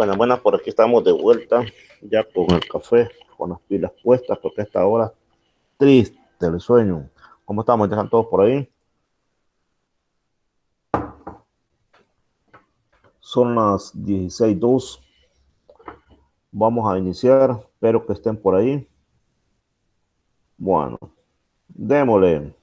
Bueno, buenas, por aquí estamos de vuelta, ya con el café, con las pilas puestas, porque a esta hora triste el sueño. ¿Cómo estamos? ¿Ya están todos por ahí? Son las 16:02. Vamos a iniciar, espero que estén por ahí. Bueno, démosle.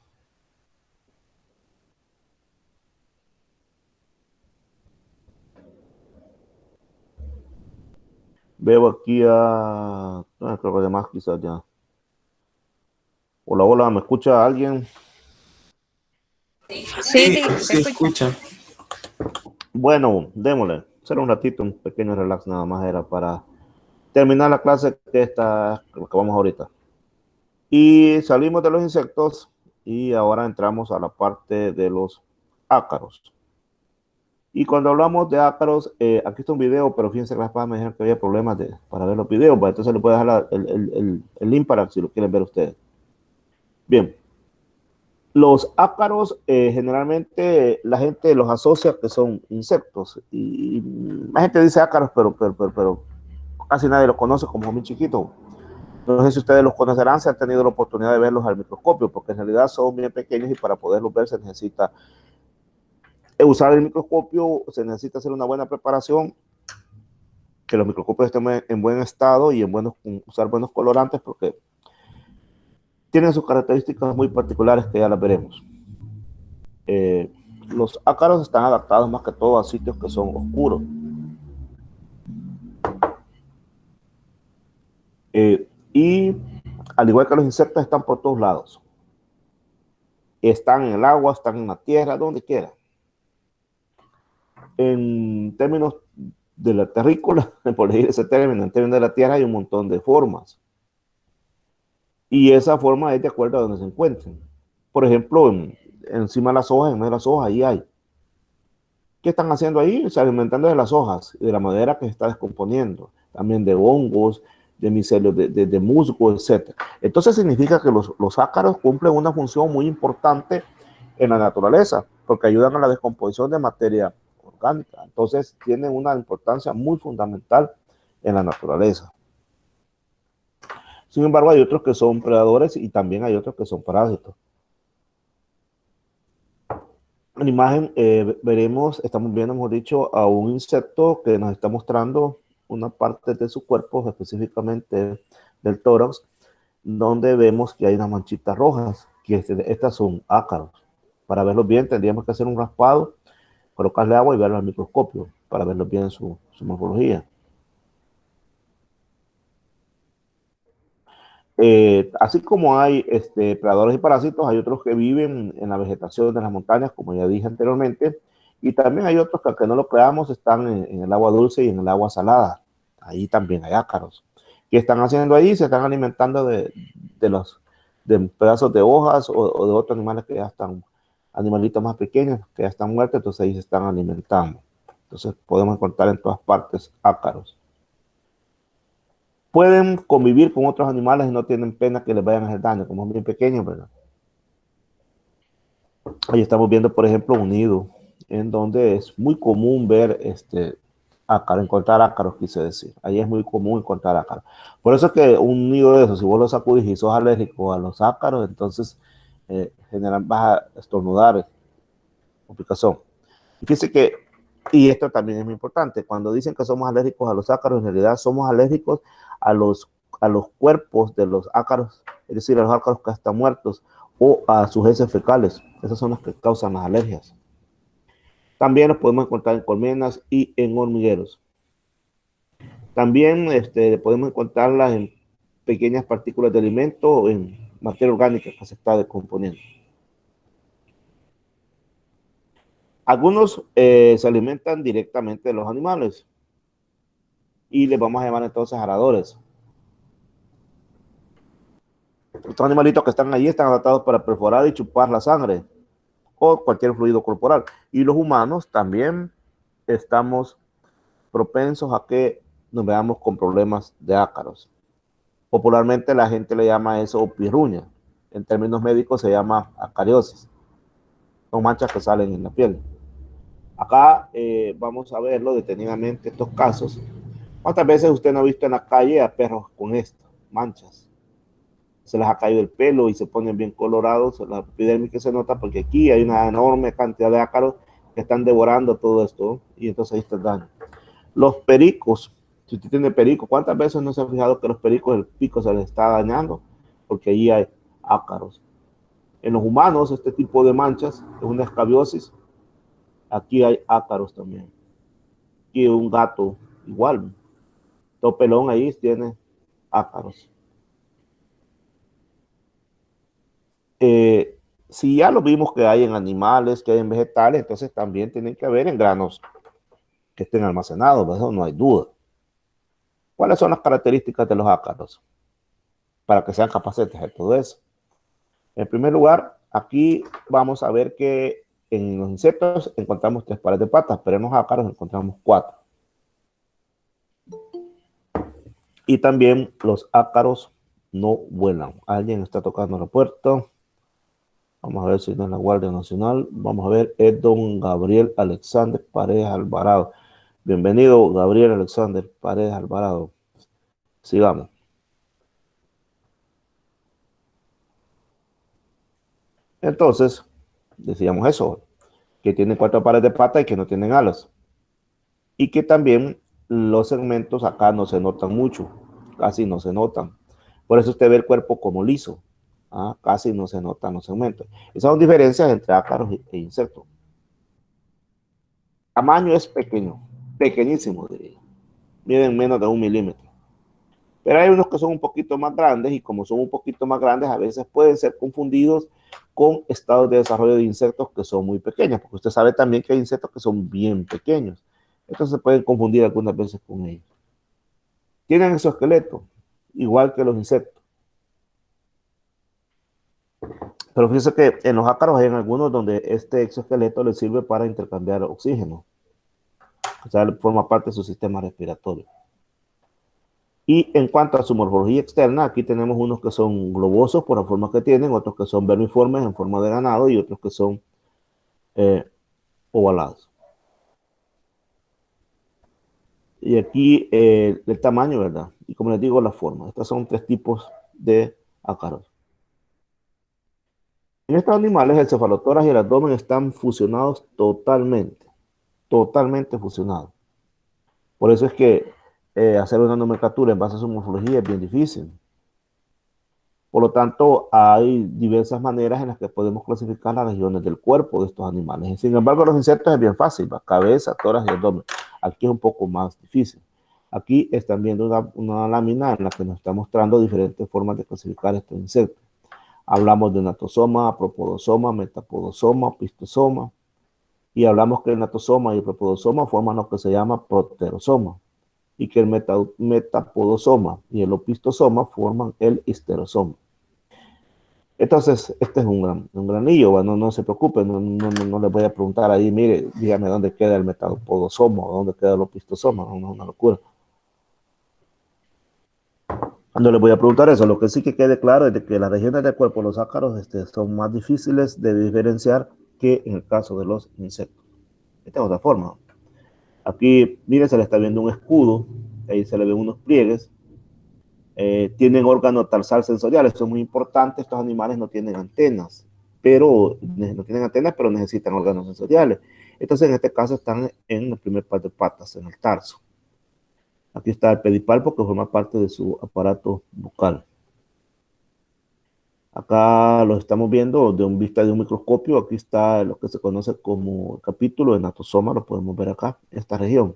Veo aquí creo que además quizás ya. Hola, hola, ¿me escucha alguien? Sí, Sí, te se escucho. escucha. Bueno, démosle. Será un ratito, un pequeño relax nada más era para terminar la clase que vamos ahorita. Y salimos de los insectos y ahora entramos a la parte de los ácaros. Y cuando hablamos de ácaros, aquí está un video, pero fíjense que las pasas me dijeron que había problemas para ver los videos, pues entonces les voy a dejar el link para si lo quieren ver ustedes. Bien, los ácaros generalmente la gente los asocia que son insectos y la gente dice ácaros, pero casi nadie los conoce como muy chiquitos. No sé si ustedes los conocerán, si han tenido la oportunidad de verlos al microscopio, porque en realidad son bien pequeños y para poderlos ver se necesita usar el microscopio, se necesita hacer una buena preparación, que los microscopios estén en buen estado y usar buenos colorantes, porque tienen sus características muy particulares que ya las veremos. Los ácaros están adaptados más que todo a sitios que son oscuros. Y al igual que los insectos, están por todos lados. Están en el agua, están en la tierra, donde quiera. En términos de la terrícola, por decir ese término, en términos de la tierra hay un montón de formas. Y esa forma es de acuerdo a donde se encuentren. Por ejemplo, encima de las hojas, en medio de las hojas, ahí hay. ¿Qué están haciendo ahí? Se alimentando de las hojas y de la madera que se está descomponiendo. También de hongos, de micelios, de musgo, etc. Entonces significa que los ácaros cumplen una función muy importante en la naturaleza, porque ayudan a la descomposición de materia orgánica. Entonces tienen una importancia muy fundamental en la naturaleza. Sin embargo, hay otros que son predadores y también hay otros que son parásitos. En la imagen estamos viendo, mejor dicho, a un insecto que nos está mostrando una parte de su cuerpo, específicamente del tórax, donde vemos que hay unas manchitas rojas, que estas son ácaros. Para verlos bien tendríamos que hacer un raspado, colocarle agua y verlo al microscopio para verlos bien su morfología. Así como hay predadores y parásitos, hay otros que viven en la vegetación de las montañas, como ya dije anteriormente, y también hay otros que, aunque no lo creamos, están en el agua dulce y en el agua salada. Ahí también hay ácaros. ¿Qué están haciendo ahí? Se están alimentando de pedazos de hojas o de otros animales que ya están, animalitos más pequeños que ya están muertos, entonces ahí se están alimentando. Entonces podemos encontrar en todas partes ácaros. Pueden convivir con otros animales y no tienen pena que les vayan a hacer daño, como son bien pequeños, ¿verdad? Ahí estamos viendo, por ejemplo, un nido en donde es muy común ver ácaros, encontrar ácaros, quise decir. Ahí es muy común encontrar ácaros. Por eso es que un nido de esos, si vos lo sacudís y sos alérgico a los ácaros, entonces vas a estornudar, complicación. Y fíjense que, y esto también es muy importante, cuando dicen que somos alérgicos a los ácaros, en realidad somos alérgicos a los, a los cuerpos de los ácaros, es decir, a los ácaros que están muertos o a sus heces fecales. Esas son las que causan las alergias. También los podemos encontrar en colmenas y en hormigueros. También podemos encontrarlas en pequeñas partículas de alimento o en materia orgánica que se está descomponiendo. Algunos se alimentan directamente de los animales y les vamos a llamar entonces aradores. Estos animalitos que están allí están adaptados para perforar y chupar la sangre o cualquier fluido corporal. Y los humanos también estamos propensos a que nos veamos con problemas de ácaros. Popularmente la gente le llama eso pirruña. En términos médicos se llama acariosis. Son manchas que salen en la piel. Acá vamos a verlo detenidamente, estos casos, ¿Cuántas veces usted no ha visto en la calle a perros con esto, manchas? Se les ha caído el pelo y se ponen bien colorados, la epidermis que se nota, porque aquí hay una enorme cantidad de ácaros que están devorando todo esto, y entonces ahí está el daño. Los pericos, si usted tiene perico, ¿cuántas veces no se ha fijado que los pericos, el pico se les está dañando? Porque allí hay ácaros. En los humanos, este tipo de manchas es una escabiosis. Aquí hay ácaros también. Y un gato igual, todo pelón ahí tiene ácaros. Si ya lo vimos que hay en animales, que hay en vegetales, entonces también tienen que haber en granos que estén almacenados, eso no hay duda. ¿Cuáles son las características de los ácaros para que sean capaces de hacer todo eso? En primer lugar, aquí vamos a ver que en los insectos encontramos 3 pares de patas, pero en los ácaros encontramos 4. Y también los ácaros no vuelan. Alguien está tocando la puerta. Vamos a ver si no es la Guardia Nacional. Vamos a ver, es don Gabriel Alexander Paredes Alvarado. Bienvenido, Gabriel Alexander Paredes Alvarado. Sigamos. Entonces, decíamos eso, que tienen 4 pares de patas y que no tienen alas. Y que también los segmentos acá no se notan mucho, casi no se notan. Por eso usted ve el cuerpo como liso, casi no se notan los segmentos. Esas son diferencias entre ácaros e insectos. Tamaño es pequeño, pequeñísimo, diría. Miden menos de 1 milímetro. Pero hay unos que son un poquito más grandes y como son un poquito más grandes, a veces pueden ser confundidos con estados de desarrollo de insectos que son muy pequeños, porque usted sabe también que hay insectos que son bien pequeños. Entonces se pueden confundir algunas veces con ellos. Tienen exoesqueleto, igual que los insectos. Pero fíjense que en los ácaros hay en algunos donde este exoesqueleto les sirve para intercambiar oxígeno. O sea, forma parte de su sistema respiratorio. Y en cuanto a su morfología externa, aquí tenemos unos que son globosos por la forma que tienen, otros que son vermiformes en forma de ganado y otros que son ovalados. Y aquí el tamaño, ¿verdad? Y como les digo, la forma. Estos son 3 tipos de ácaros. En estos animales, el cefalotórax y el abdomen están fusionados totalmente fusionados. Por eso es que hacer una nomenclatura en base a su morfología es bien difícil. Por lo tanto, hay diversas maneras en las que podemos clasificar las regiones del cuerpo de estos animales. Sin embargo, los insectos es bien fácil, ¿va? Cabeza, tórax y abdomen. Aquí es un poco más difícil. Aquí están viendo una lámina en la que nos está mostrando diferentes formas de clasificar estos insectos. Hablamos de natosoma, propodosoma, metapodosoma, opistosoma, y hablamos que el natosoma y el propodosoma forman lo que se llama proterosoma, y que el metapodosoma y el opistosoma forman el histerosoma. Entonces, este es un granillo, no se preocupen, no les voy a preguntar ahí, mire, dígame dónde queda el metapodosoma o dónde queda el opistosoma, no es una locura. No les voy a preguntar eso, lo que sí que quede claro es de que las regiones del cuerpo, los ácaros, son más difíciles de diferenciar que en el caso de los insectos. Esta es otra forma. Aquí, miren, se le está viendo un escudo, ahí se le ven unos pliegues, tienen órgano tarsal sensorial, esto es muy importante, estos animales no tienen antenas, pero necesitan órganos sensoriales. Entonces, en este caso están en el primer par de patas, en el tarso. Aquí está el pedipalpo, que forma parte de su aparato bucal. Acá lo estamos viendo de un vista de un microscopio. Aquí está lo que se conoce como el capítulo de natosoma, lo podemos ver acá, esta región.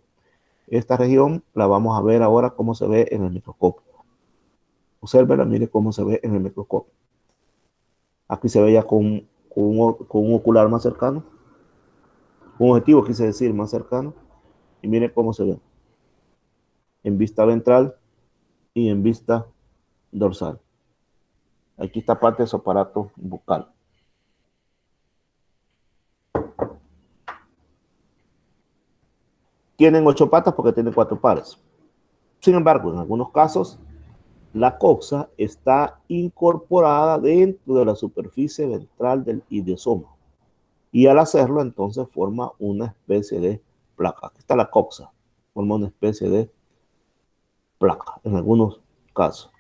Esta región la vamos a ver ahora cómo se ve en el microscopio. Obsérvela, mire cómo se ve en el microscopio. Aquí se ve ya con un ocular más cercano, un objetivo, quise decir, más cercano. Y mire cómo se ve en vista ventral y en vista dorsal. Aquí está parte de su aparato bucal. Tienen 8 patas porque tienen 4 pares. Sin embargo, en algunos casos, la coxa está incorporada dentro de la superficie ventral del idiosoma. Y al hacerlo, entonces forma una especie de placa. Aquí está la coxa, forma una especie de placa, en algunos casos.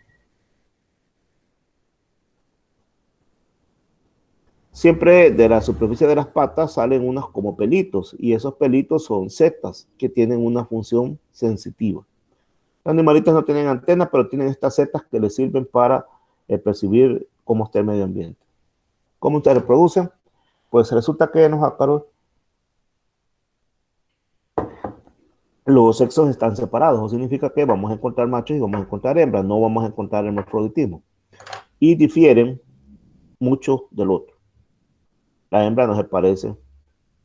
Siempre de la superficie de las patas salen unos como pelitos, y esos pelitos son setas que tienen una función sensitiva. Los animalitos no tienen antenas, pero tienen estas setas que les sirven para percibir cómo está el medio ambiente. ¿Cómo se reproducen? Pues resulta que en los ácaros los sexos están separados. Eso significa que vamos a encontrar machos y vamos a encontrar hembras, no vamos a encontrar hermafroditismo. Y difieren mucho del otro. La hembra no se parece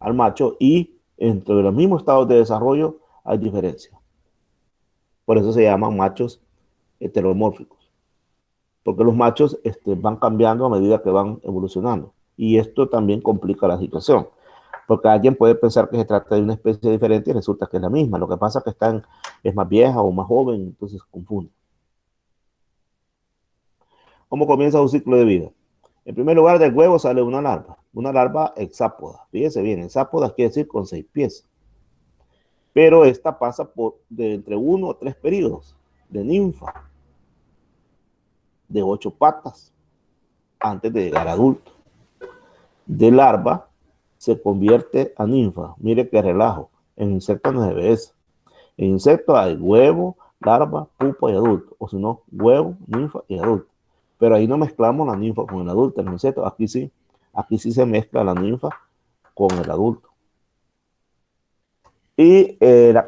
al macho y entre los mismos estados de desarrollo hay diferencias. Por eso se llaman machos heteromórficos, porque los machos van cambiando a medida que van evolucionando. Y esto también complica la situación, porque alguien puede pensar que se trata de una especie diferente y resulta que es la misma. Lo que pasa es que es más vieja o más joven, entonces confunde. ¿Cómo comienza un ciclo de vida? En primer lugar, del huevo sale una larva hexápoda. Fíjese bien, hexápoda quiere decir con 6 pies. Pero esta pasa de entre 1 o 3 periodos de ninfa, de 8 patas, antes de llegar a adulto. De larva se convierte a ninfa. Mire qué relajo. En insectos no se ve eso. En insectos hay huevo, larva, pupa y adulto. O si no, huevo, ninfa y adulto. Pero ahí no mezclamos la ninfa con el adulto. En insectos, aquí sí se mezcla la ninfa con el adulto. Y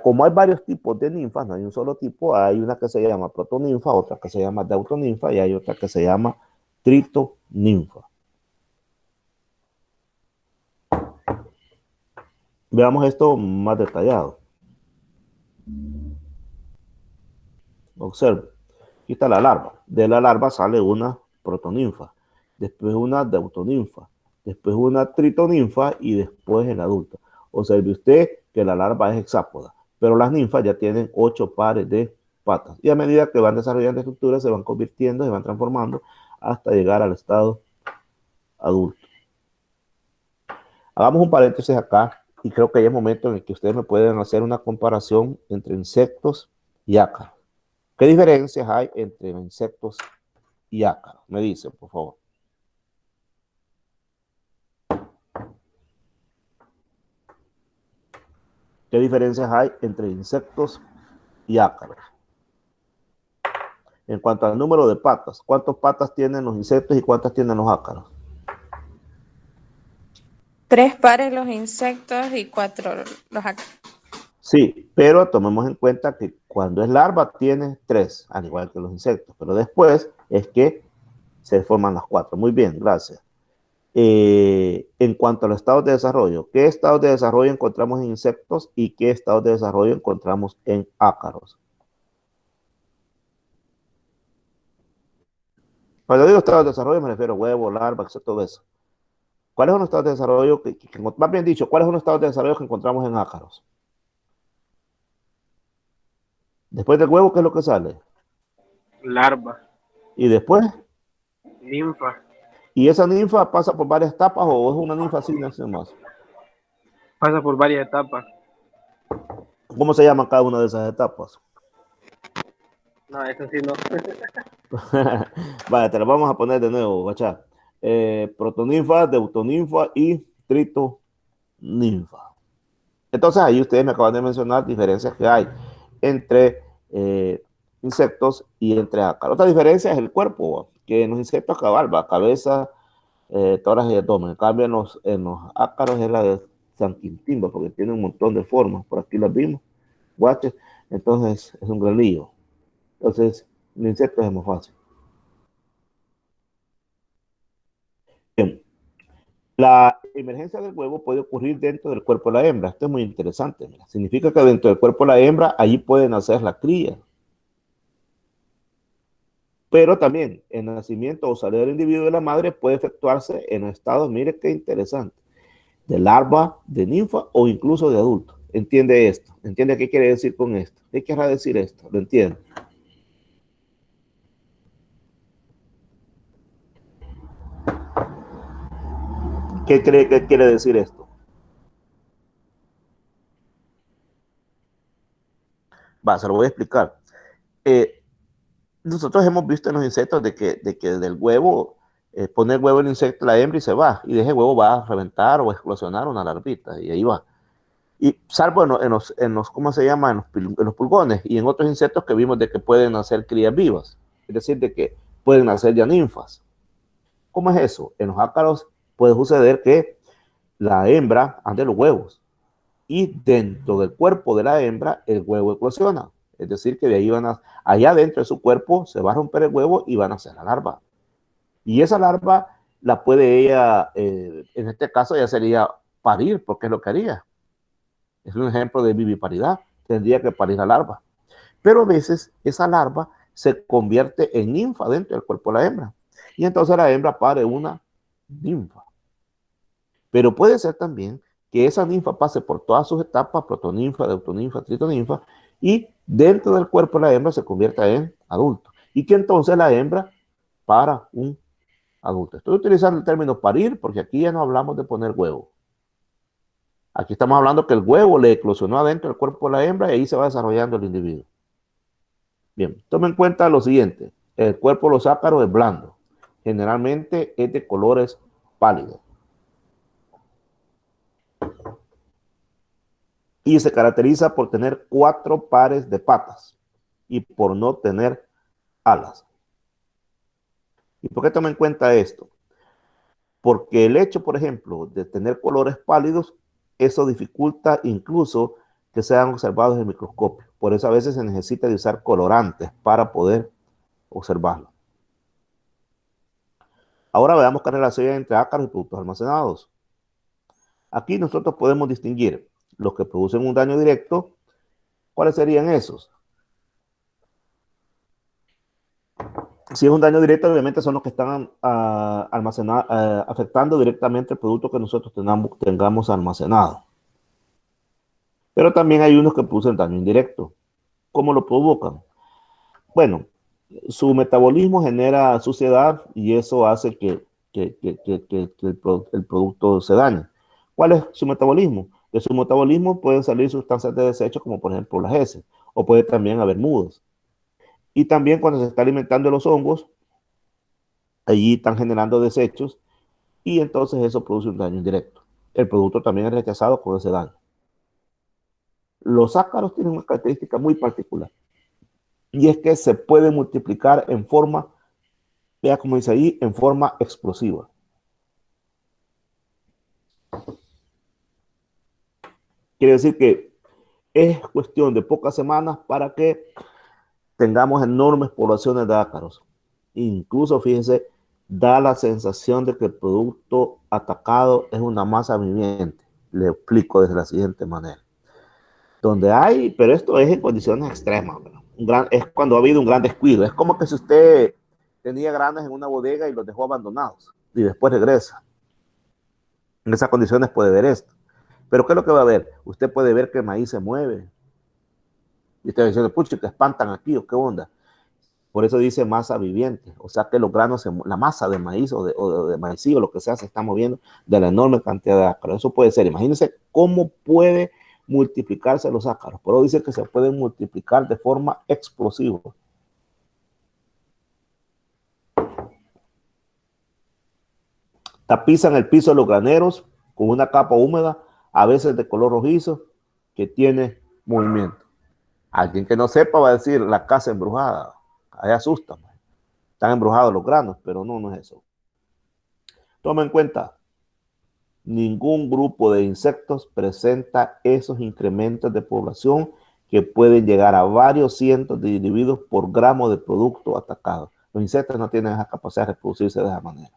como hay varios tipos de ninfas, no hay un solo tipo, hay una que se llama protoninfa, otra que se llama deutoninfa y hay otra que se llama tritoninfa. Veamos esto más detallado. Observe, aquí está la larva. De la larva sale una protoninfa, después una deutoninfa, después una tritoninfa y después el adulto. Observe usted que la larva es hexápoda, pero las ninfas ya tienen 8 pares de patas. Y a medida que van desarrollando estructuras, se van convirtiendo, se van transformando hasta llegar al estado adulto. Hagamos un paréntesis acá y creo que ya es momento en el que ustedes me pueden hacer una comparación entre insectos y ácaros. ¿Qué diferencias hay entre insectos y ácaros? Me dicen, por favor. ¿Qué diferencias hay entre insectos y ácaros? En cuanto al número de patas, ¿cuántas patas tienen los insectos y cuántas tienen los ácaros? 3 pares los insectos y 4 los ácaros. Sí, pero tomemos en cuenta que cuando es larva tiene 3, al igual que los insectos, pero después es que se forman las 4. Muy bien, gracias. En cuanto a los estados de desarrollo, ¿qué estados de desarrollo encontramos en insectos y qué estados de desarrollo encontramos en ácaros? Cuando digo estados de desarrollo me refiero a huevo, larva, todo eso. ¿Cuáles son los estados de desarrollo más bien dicho, cuáles son los estados de desarrollo que encontramos en ácaros? Después del huevo, ¿qué es lo que sale? Larva. Y después, Ninfa. ¿y esa ninfa pasa por varias etapas o es una ninfa así nada más? Pasa por varias etapas. ¿Cómo se llaman cada una de esas etapas? No, eso sí no. Vale, te lo vamos a poner de nuevo, guachá. Protoninfa, deutoninfa y tritoninfa. Entonces ahí ustedes me acaban de mencionar diferencias que hay entre insectos y entre ácaros. Otra diferencia es el cuerpo, que en los insectos cabalva, cabeza, tórax y abdomen. En cambio en los ácaros es la de San Quintín, porque tiene un montón de formas. Por aquí las vimos, guaches. Entonces es un gran lío. Entonces el insecto es más fácil. Bien. La emergencia del huevo puede ocurrir dentro del cuerpo de la hembra. Esto es muy interesante. Mira. Significa que dentro del cuerpo de la hembra, allí puede nacer la cría. Pero también el nacimiento o salida del individuo de la madre puede efectuarse en estados, mire qué interesante, de larva, de ninfa o incluso de adulto. ¿Entiende esto? ¿Entiende qué quiere decir con esto? ¿Qué querrá decir esto? ¿Lo entiende? ¿Qué cree que quiere decir esto? Va, se lo voy a explicar. nosotros hemos visto en los insectos de que del huevo, pone el huevo el insecto, la hembra y se va, y de ese huevo va a reventar o a explosionar una larvita, y ahí va. Y salvo en los ¿cómo se llama? En los pulgones y en otros insectos que vimos de que pueden hacer crías vivas, es decir, de que pueden hacer ya ninfas. ¿Cómo es eso? En los ácaros puede suceder que la hembra ande los huevos y dentro del cuerpo de la hembra el huevo eclosiona. Es decir, que de ahí allá dentro de su cuerpo se va a romper el huevo y van a hacer la larva. Y esa larva la puede ella, en este caso ya sería parir, porque es lo que haría. Es un ejemplo de viviparidad. Tendría que parir la larva. Pero a veces esa larva se convierte en ninfa dentro del cuerpo de la hembra. Y entonces la hembra pare una ninfa. Pero puede ser también que esa ninfa pase por todas sus etapas, protoninfa, deutoninfa, tritoninfa, y dentro del cuerpo de la hembra se convierta en adulto. Y que entonces la hembra para un adulto. Estoy utilizando el término parir porque aquí ya no hablamos de poner huevo. Aquí estamos hablando que el huevo le eclosionó adentro del cuerpo de la hembra y ahí se va desarrollando el individuo. Bien, tomen en cuenta lo siguiente. El cuerpo de los ácaros es blando. Generalmente es de colores pálidos. Y se caracteriza por tener 4 pares de patas y por no tener alas. ¿Y por qué tomen en cuenta esto? Porque el hecho, por ejemplo, de tener colores pálidos, eso dificulta incluso que sean observados en el microscopio. Por eso a veces se necesita de usar colorantes para poder observarlo. Ahora veamos qué relación hay entre ácaros y productos almacenados. Aquí nosotros podemos distinguir los que producen un daño directo. ¿Cuáles serían esos? Si es un daño directo, obviamente son los que están afectando directamente el producto que nosotros tengamos almacenado. Pero también hay unos que producen daño indirecto. ¿Cómo lo provocan? Bueno, su metabolismo genera suciedad y eso hace que el producto se dañe. ¿Cuál es su metabolismo? De su metabolismo pueden salir sustancias de desecho como por ejemplo las heces, o puede también haber mudos. Y también cuando se está alimentando los hongos, allí están generando desechos y entonces eso produce un daño indirecto. El producto también es rechazado con ese daño. Los ácaros tienen una característica muy particular y es que se puede multiplicar en forma, vea como dice ahí, en forma explosiva. Quiere decir que es cuestión de pocas semanas para que tengamos enormes poblaciones de ácaros. Incluso, fíjense, da la sensación de que el producto atacado es una masa viviente. Le explico de la siguiente manera. Donde hay, pero esto es en condiciones extremas, es cuando ha habido un gran descuido. Es como que si usted tenía granos en una bodega y los dejó abandonados y después regresa. En esas condiciones puede ver esto. Pero ¿qué es lo que va a ver? Usted puede ver que el maíz se mueve. Y usted va diciendo, pucha, que espantan aquí o qué onda. Por eso dice masa viviente. O sea que los granos, la masa de maíz o de maíz o lo que sea se está moviendo de la enorme cantidad de ácaros. Eso puede ser. Imagínense cómo puede multiplicarse los ácaros. Pero dice que se pueden multiplicar de forma explosiva. Tapizan el piso de los graneros con una capa húmeda, a veces de color rojizo, que tiene movimiento. Alguien que no sepa va a decir la casa embrujada. Ahí asusta. Están embrujados los granos, pero no es eso. Toma en cuenta, ningún grupo de insectos presenta esos incrementos de población que pueden llegar a varios cientos de individuos por gramo de producto atacado. Los insectos no tienen esa capacidad de reproducirse de esa manera.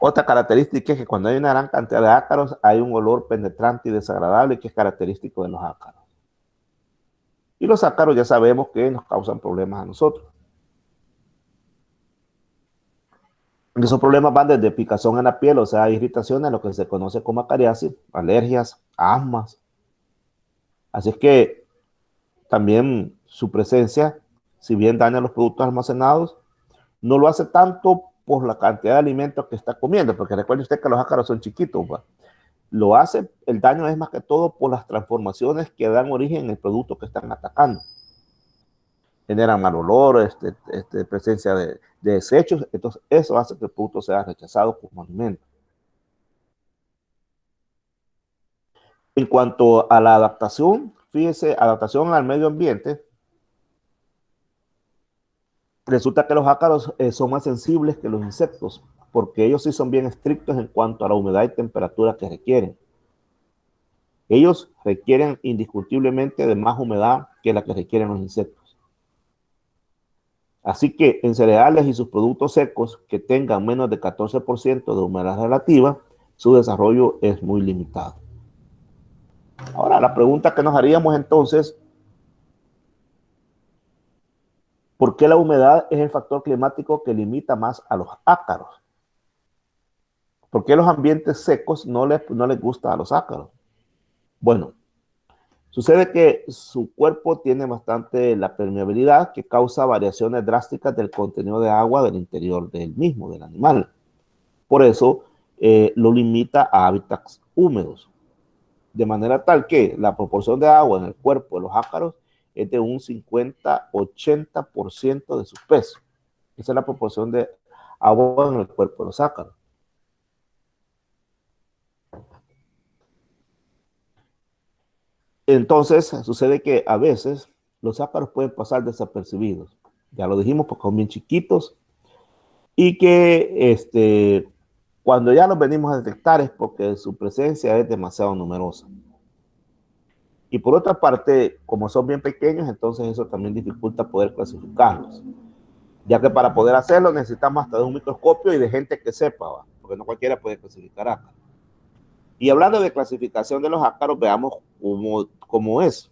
Otra característica es que cuando hay una gran cantidad de ácaros hay un olor penetrante y desagradable que es característico de los ácaros. Y los ácaros ya sabemos que nos causan problemas a nosotros. Esos problemas van desde picazón en la piel, o sea, irritaciones, lo que se conoce como acariasis, alergias, asmas. Así es que también su presencia, si bien daña los productos almacenados, no lo hace tanto por la cantidad de alimentos que está comiendo, porque recuerde usted que los ácaros son chiquitos, ¿va? Lo hace, el daño es más que todo por las transformaciones que dan origen en el producto que están atacando. Generan mal olor, presencia de desechos, entonces eso hace que el producto sea rechazado como alimento. En cuanto a la adaptación, fíjese, adaptación al medio ambiente, resulta que los ácaros son más sensibles que los insectos, porque ellos sí son bien estrictos en cuanto a la humedad y temperatura que requieren. Ellos requieren indiscutiblemente de más humedad que la que requieren los insectos. Así que en cereales y sus productos secos que tengan menos de 14% de humedad relativa, su desarrollo es muy limitado. Ahora, la pregunta que nos haríamos entonces, ¿por qué la humedad es el factor climático que limita más a los ácaros? ¿Por qué los ambientes secos no les gusta a los ácaros? Bueno, sucede que su cuerpo tiene bastante la permeabilidad que causa variaciones drásticas del contenido de agua del interior del mismo, del animal. Por eso lo limita a hábitats húmedos, de manera tal que la proporción de agua en el cuerpo de los ácaros es de un 50-80% de su peso. Esa es la proporción de agua en el cuerpo de los ácaros. Entonces, sucede que a veces los ácaros pueden pasar desapercibidos. Ya lo dijimos porque son bien chiquitos y que cuando ya los venimos a detectar es porque su presencia es demasiado numerosa. Y por otra parte, como son bien pequeños, entonces eso también dificulta poder clasificarlos. Ya que para poder hacerlo necesitamos hasta de un microscopio y de gente que sepa, ¿va? Porque no cualquiera puede clasificar ácaros. Y hablando de clasificación de los ácaros, veamos cómo es.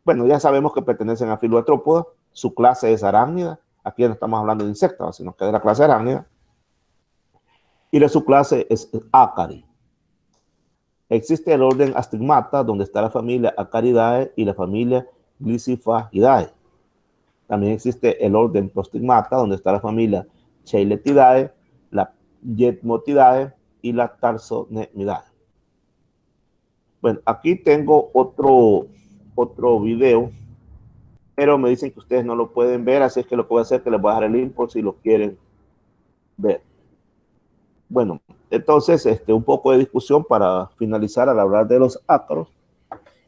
Bueno, ya sabemos que pertenecen a filoartrópoda, su clase es arácnida, aquí no estamos hablando de insectos, sino que de la clase arácnida, y la subclase es Acari. Existe el orden Astigmata, donde está la familia Acaridae y la familia Glyciphagidae. También existe el orden Prostigmata, donde está la familia Cheiletidae, la Yetmotidae y la Tarsonemidae. Bueno, aquí tengo otro video, pero me dicen que ustedes no lo pueden ver, así es que lo que voy a hacer es que les voy a dejar el link por si lo quieren ver. Bueno, entonces, un poco de discusión para finalizar al hablar de los ácaros.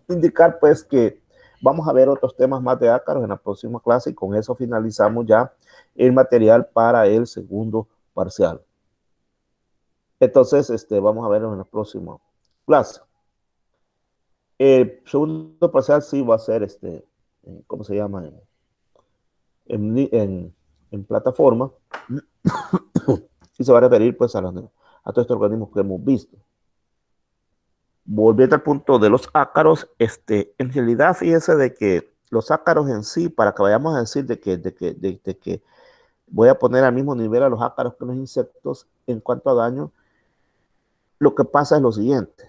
Indicar pues que vamos a ver otros temas más de ácaros en la próxima clase y con eso finalizamos ya el material para el segundo parcial. Entonces, vamos a verlo en la próxima clase. El segundo parcial sí va a ser, ¿cómo se llama? En plataforma. Y se va a referir pues a todos estos organismos que hemos visto. Volviendo al punto de los ácaros, en realidad fíjese de que los ácaros en sí, para que vayamos a decir de que voy a poner al mismo nivel a los ácaros que los insectos en cuanto a daño, lo que pasa es lo siguiente.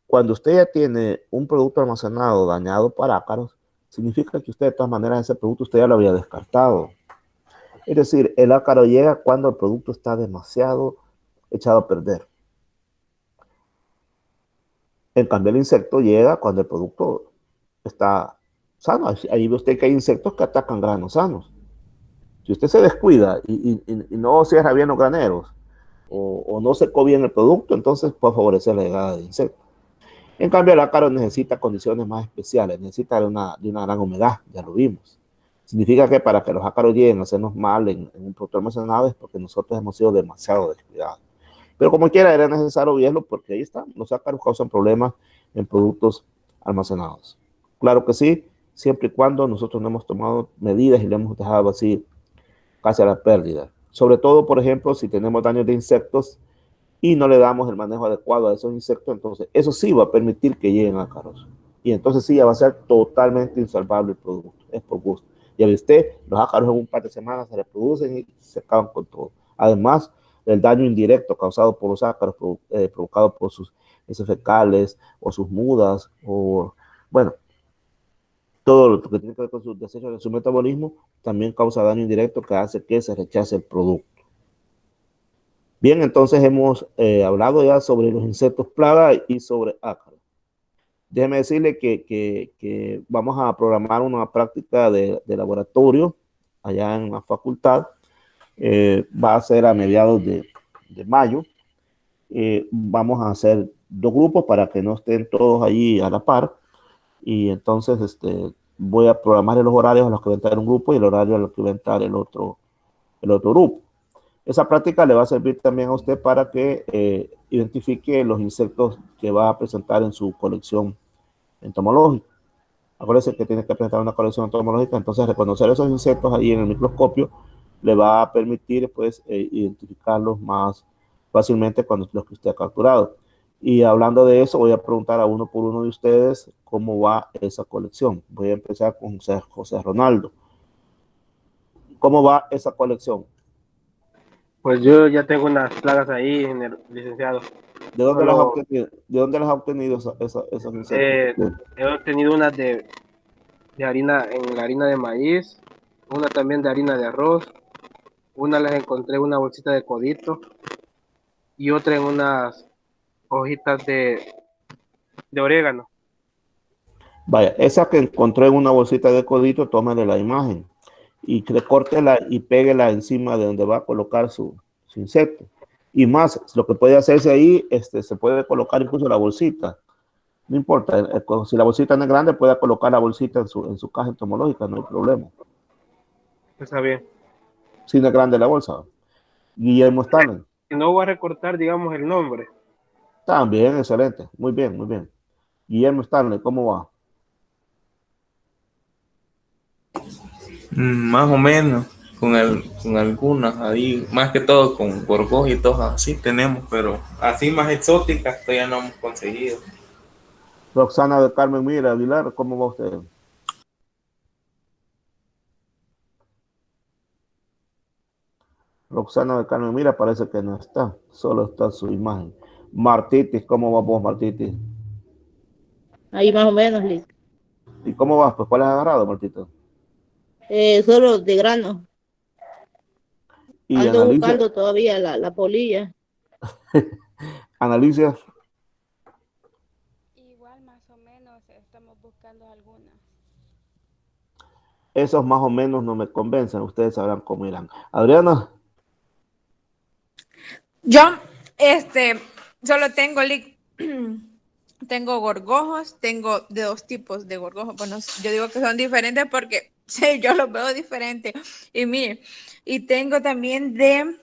Cuando usted ya tiene un producto almacenado dañado para ácaros, significa que usted de todas maneras ese producto usted ya lo había descartado. Es decir, el ácaro llega cuando el producto está demasiado echado a perder. En cambio, el insecto llega cuando el producto está sano. Ahí ve usted que hay insectos que atacan granos sanos. Si usted se descuida y no cierra bien los graneros o no secó bien el producto, entonces puede favorecer la llegada de insectos. En cambio, el ácaro necesita condiciones más especiales, necesita de una gran humedad, ya lo vimos. Significa que para que los ácaros lleguen a hacernos mal en un producto almacenado es porque nosotros hemos sido demasiado descuidados. Pero como quiera, era necesario verlo porque ahí están. Los ácaros causan problemas en productos almacenados. Claro que sí, siempre y cuando nosotros no hemos tomado medidas y le hemos dejado así casi a la pérdida. Sobre todo, por ejemplo, si tenemos daños de insectos y no le damos el manejo adecuado a esos insectos, entonces eso sí va a permitir que lleguen ácaros. Y entonces sí, ya va a ser totalmente insalvable el producto. Es por gusto. Ya ve usted, los ácaros en un par de semanas se reproducen y se acaban con todo. Además, el daño indirecto causado por los ácaros, provocado por sus heces fecales o sus mudas, o bueno, todo lo que tiene que ver con sus desechos de su metabolismo, también causa daño indirecto que hace que se rechace el producto. Bien, entonces hemos hablado ya sobre los insectos plaga y sobre ácaros. Déjeme decirle que vamos a programar una práctica de laboratorio allá en la facultad. Va a ser a mediados de mayo. Vamos a hacer dos grupos para que no estén todos allí a la par. Y entonces voy a programar los horarios a los que va a entrar un grupo y el horario a los que va a entrar el otro grupo. Esa práctica le va a servir también a usted para que identifique los insectos que va a presentar en su colección entomológica. Acuérdese que tiene que presentar una colección entomológica, entonces reconocer esos insectos ahí en el microscopio le va a permitir pues identificarlos más fácilmente cuando los que usted ha capturado. Y hablando de eso, voy a preguntar a uno por uno de ustedes cómo va esa colección. Voy a empezar con José Ronaldo. ¿Cómo va esa colección? Pues yo ya tengo unas plagas ahí, en el licenciado. ¿De dónde las ha Solo obtenido? ¿De dónde las ha obtenido esos insectos? he obtenido unas de harina, en la harina de maíz, una también de harina de arroz, una las encontré en una bolsita de codito y otra en unas hojitas de orégano. Vaya, esa que encontró en una bolsita de codito, tómale la imagen y recórtela y péguela encima de donde va a colocar su insecto. Y más, lo que puede hacerse ahí, se puede colocar incluso la bolsita. No importa, si la bolsita no es grande, puede colocar la bolsita en su caja entomológica, no hay problema. Está bien. Si no es grande la bolsa. Guillermo Stanley. Y no voy a recortar, digamos, el nombre. También, excelente. Muy bien, muy bien. Guillermo Stanley, ¿cómo va? Más o menos, con algunas ahí, más que todo con gorgojitos así tenemos, pero así más exóticas todavía no hemos conseguido. Roxana de Carmen Mira Aguilar, ¿cómo va usted? Roxana de Carmen Mira parece que no está, solo está su imagen. Martitis, ¿cómo va vos, Martitis? Ahí más o menos, Liz. ¿Y cómo vas? Pues, ¿cuál has agarrado, Martito? Solo de grano. Y Ando Analicia, buscando todavía la polilla. Analicia, Igual más o menos estamos buscando algunas. esos más o menos no me convencen, ustedes sabrán cómo irán. Adriana, Yo, solo tengo, tengo gorgojos, tengo de dos tipos de gorgojos. Bueno, yo digo que son diferentes porque sí, yo los veo diferentes. Y mire, y tengo también de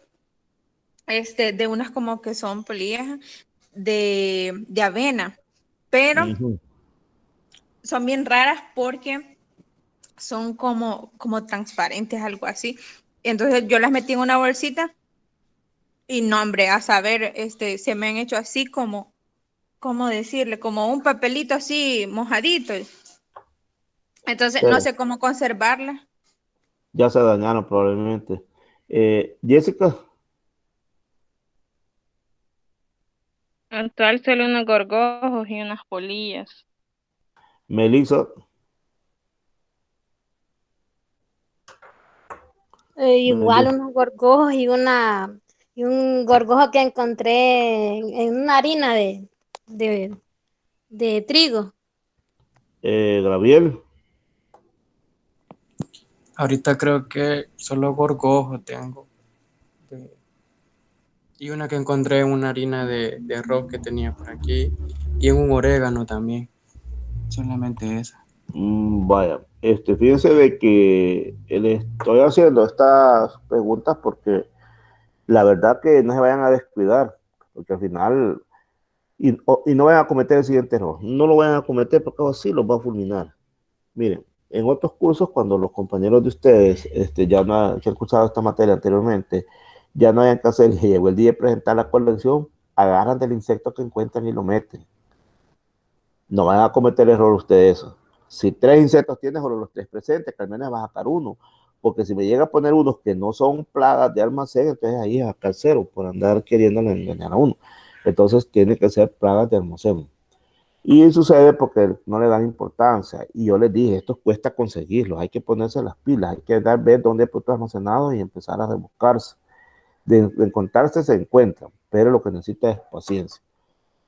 unas como que son polillas de avena, pero son bien raras porque son como transparentes, algo así. Entonces yo las metí en una bolsita y no, hombre, a saber, se me han hecho así como, ¿cómo decirle? Como un papelito así mojadito. Entonces no pero sé cómo conservarla. ya se dañaron probablemente. Jessica, Actual solo unos gorgojos y unas polillas. Melissa, Igual unos gorgojos y un gorgojo que encontré en una harina de, de trigo. Gabriel, Ahorita creo que solo gorgojo tengo. Y una que encontré en una harina de arroz que tenía por aquí. Y en un orégano también. Solamente esa. vaya, fíjense de que le estoy haciendo estas preguntas porque la verdad que no se vayan a descuidar, porque al final, y no vayan a cometer el siguiente error, no lo vayan a cometer porque así los va a fulminar. Miren, en otros cursos, cuando los compañeros de ustedes ya no que han cursado esta materia anteriormente, ya no hayan que hacer, y llegó el día de presentar la colección, agarran del insecto que encuentran y lo meten. No van a cometer error ustedes eso. Si 3 insectos tienes, solo los 3 presentes, que al menos vas a sacar uno. Porque si me llega a poner unos que no son plagas de almacén, entonces ahí es sacar 0 por andar queriendo engañar a uno. Entonces tiene que ser plagas de almacén. Y sucede porque no le dan importancia. Y yo les dije, esto cuesta conseguirlos, hay que ponerse las pilas, hay que ver dónde hay productos almacenados y empezar a rebuscarse. de encontrarse se encuentran, pero lo que necesita es paciencia.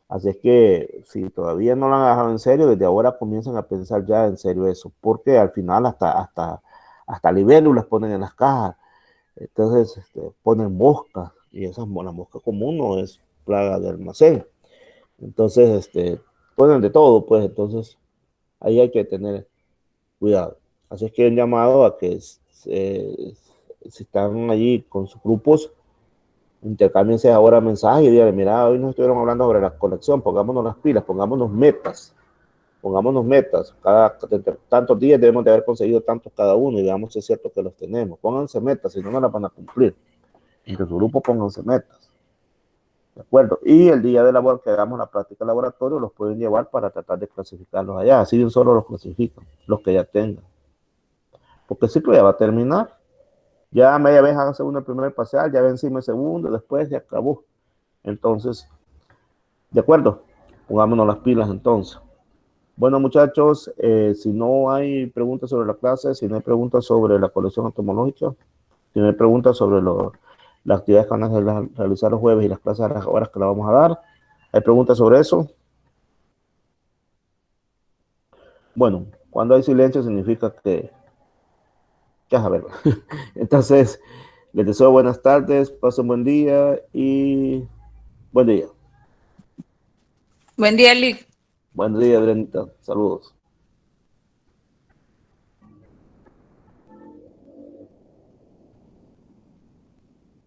Así es que si todavía no lo han agarrado en serio, desde ahora comienzan a pensar ya en serio eso, porque al final hasta libélulas ponen en las cajas, entonces ponen moscas, y la mosca común no es plaga de almacén, entonces ponen de todo, pues entonces ahí hay que tener cuidado. Así es que he llamado a que si están allí con sus grupos, intercámbiense ahora mensajes y díganle, mira, hoy nos estuvieron hablando sobre la colección, pongámonos las pilas, pongámonos metas, cada tantos días debemos de haber conseguido tantos cada uno y veamos si es cierto que los tenemos. Pónganse metas, si no, no las van a cumplir. Entre su grupo pónganse metas. ¿De acuerdo? Y el día de labor que hagamos la práctica de laboratorio los pueden llevar para tratar de clasificarlos allá. Así de un solo los clasifican, los que ya tengan. Porque el ciclo ya va a terminar. Ya media vez hagan segundo el primer parcial, ya vencimos el segundo, después ya acabó. Entonces, ¿de acuerdo? Pongámonos las pilas entonces. Bueno, muchachos, si no hay preguntas sobre la clase, si no hay preguntas sobre la colección entomológica, si no hay preguntas sobre las actividades que van a realizar los jueves y las clases a las horas que la vamos a dar, ¿hay preguntas sobre eso? Bueno, cuando hay silencio significa que ya saber. Entonces, les deseo buenas tardes, pasen buen día y buen día. Buen día, Lick. Buen día, Adrianita. Saludos.